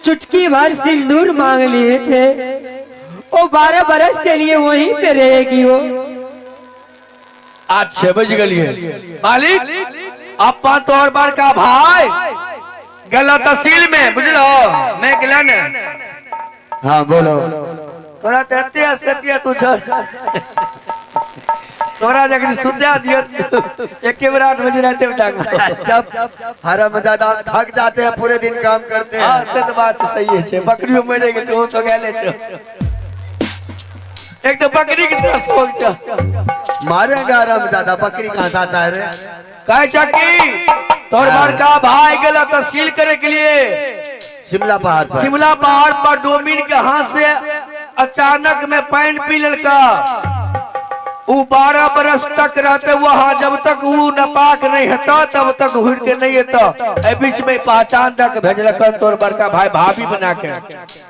चुटकी भर सिंदूर मांग लिए थे, वो 12 बरस के लिए वहीं पे रहेगी वो। आज 6 बज गई मालिक, अपा तोर बार का भाई गला तहसील में बुझलो मैं गला ने। हाँ बोलो। तोरा तेते असकतिया तू छोड़, तोरा जगह सुद्या दियो एक बार 8 बजे रहते उठा। जब हरामजादा थक जाते हैं पूरे दिन काम करते हैं। हां से तो बात सही है, बकरियों मरे के तो सो गेले छो, एक तो बकरी की तरह सोच छ मारेगा हरामजादा, बकरी कहां से आता है रे? कहे चक्की तोर बार का भाई गला तहसील करे के लिए शिमला पहाड़ पर। शिमला पहाड़ पर डोमिन के हाथ से अचानक में पैन पी लड़का। वो 12 बरस तक रहते वहाँ, जब तक वो नापाक नहीं होता तब तक हुड़ते नहीं होता। बीच में पहचान तक भेजलक तोर बड़का भाई भाभी बना के।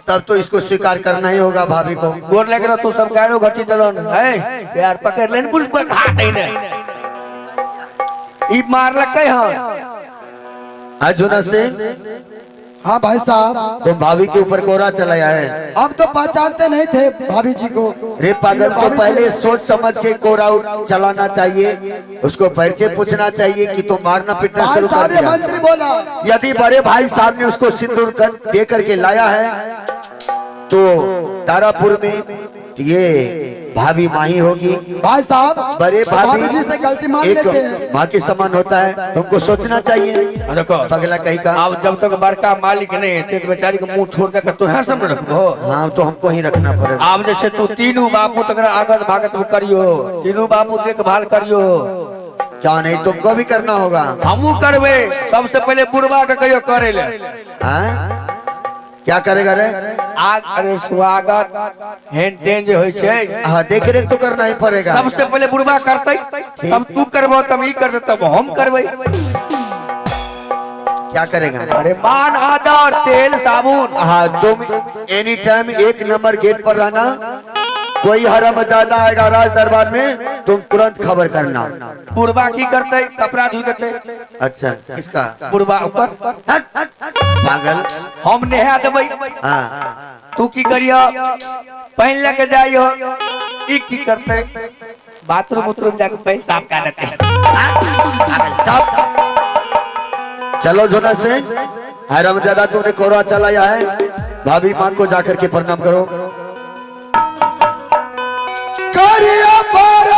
तब तो इसको स्वीकार करना ही होगा भाभी को। गोर लग रहा तू सब गाड़ो घटी दलो है यार, पकड़ लेन पुलिस पर हाथ नहीं ई मार लगे। हाँ अर्जुन सिंह, हाँ भाई साहब, तुम भाभी के ऊपर कोरा चलाया है। हम तो पहचानते नहीं थे भाभी जी को। रे पागल को पहले सोच समझ के कोरा चलाना चाहिए, उसको परिचय पूछना चाहिए कि तुम मारना पीटना भाई शुरू कर साहब, ये दिया। मंत्री बोला यदि बड़े भाई साहब ने उसको सिंदूर दे करके लाया है तो तारापुर में ये भाभी माही होगी। भाई साहब, बड़े भाभी जी से गलती मान लेते हैं। एक माँ के समान होता है, तुमको सोचना चाहिए। देखो पगला कहीं का। अब जब तक बड़का मालिक नहीं थे तो बेचारी को मुंह छोड़ देकर तो है सब रखो। हाँ तो हमको ही रखना पड़ेगा। आप जैसे तू तीनों बापू तक आगत भागत करियो, तीनों बापू देखभाल करियो। क्या नहीं तुमको भी करना होगा। हमू करवे, सबसे पहले बुढ़वा के कहियो करे ले। हाँ? क्या करेगा रे? आग अरे स्वागत हेन टेन जो होय छे, हाँ देख रेख तो करना ही पड़ेगा। सबसे पहले बुढ़वा करते, तब तू करबो, तब ई करते, तब हम करबे। क्या करेगा? अरे मान आदर तेल साबुन। हाँ तुम एनी टाइम 1 नंबर गेट पर रहना। कोई हरामजादा आएगा राज दरबार में, तुम तुरंत खबर करना। बुढ़वा की करते, कपड़ा धुई देते। अच्छा किसका? बुढ़वा ऊपर पागल। हम नहा देबै। हाँ तू की करियो, पहन लेके जाइयो। ई की करते, बाथरूम उतरूम जाके पैसा साफ कर देते। चलो जोना से हरामजादा तूने कोरा चलाया है, भाभी माँ को जाकर के प्रणाम करो। करिया पारो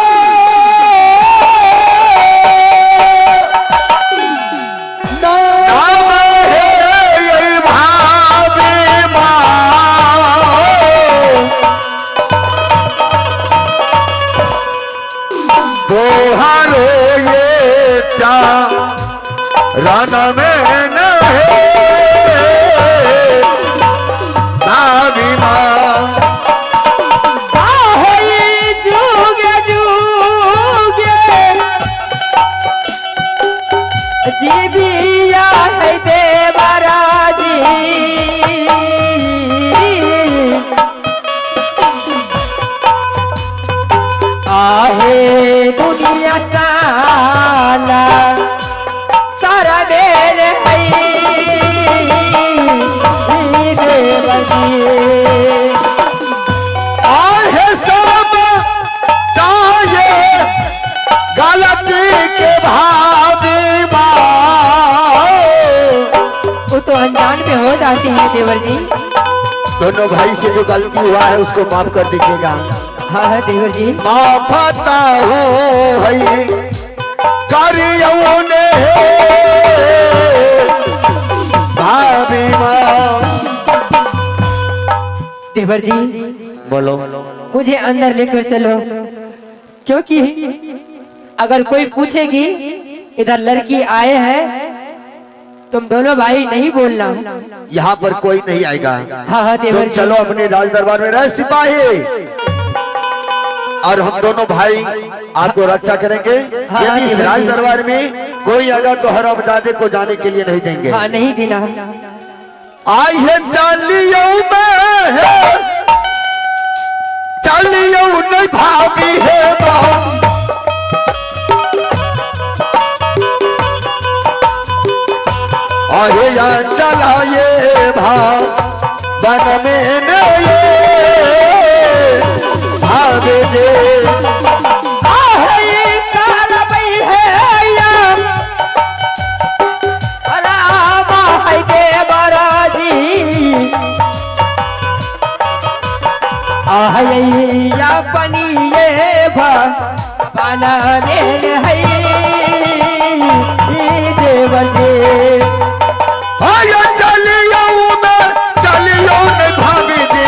दोहारो ये राना में न भाभी माँ जुगे जुगे जीविया है देवराजी, आहे दुनिया साला सारा मेल है देवराजी। आहे सब चाहे गलती के भाभी माँ। वो तो अनजान में हो जाती है देवर जी। दोनों भाई से जो गलती हुआ है उसको माफ कर दीजिएगा। हाँ हाँ देवर जी। माफता हो भाई करियो ने भाभी माँ। देवर जी बोलो। मुझे अंदर लेकर चलो, क्योंकि अगर कोई पूछेगी इधर लड़की आए हैं, तुम दोनों भाई नहीं बोलना। यहाँ पर कोई नहीं आएगा। हाँ हाँ देवर तुम जी। चलो अपने राज दरबार में रह सिपाही, और हम दोनों भाई आपको रक्षा करेंगे। हाँ, यदि इस राज दरबार में कोई अगर तो हरामजादे को जाने के लिए नहीं देंगे। हाँ नहीं देना। आई है चालियों में है, चालियों नहीं भाभी है माँ। आहे या चलाए भाभी अपनी ये बना मेल है देवर जी। आया चलियो मैं चलियो ने भाभी जी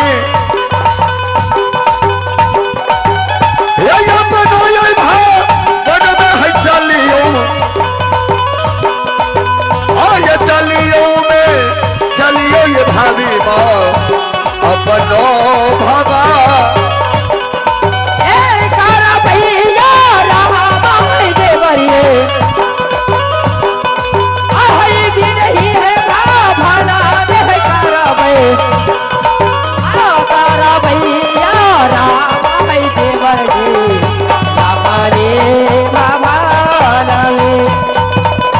ये अपनो ये भाग में है चलियो आया चलियो में चलियो ये भाभी माँ अपनो भगा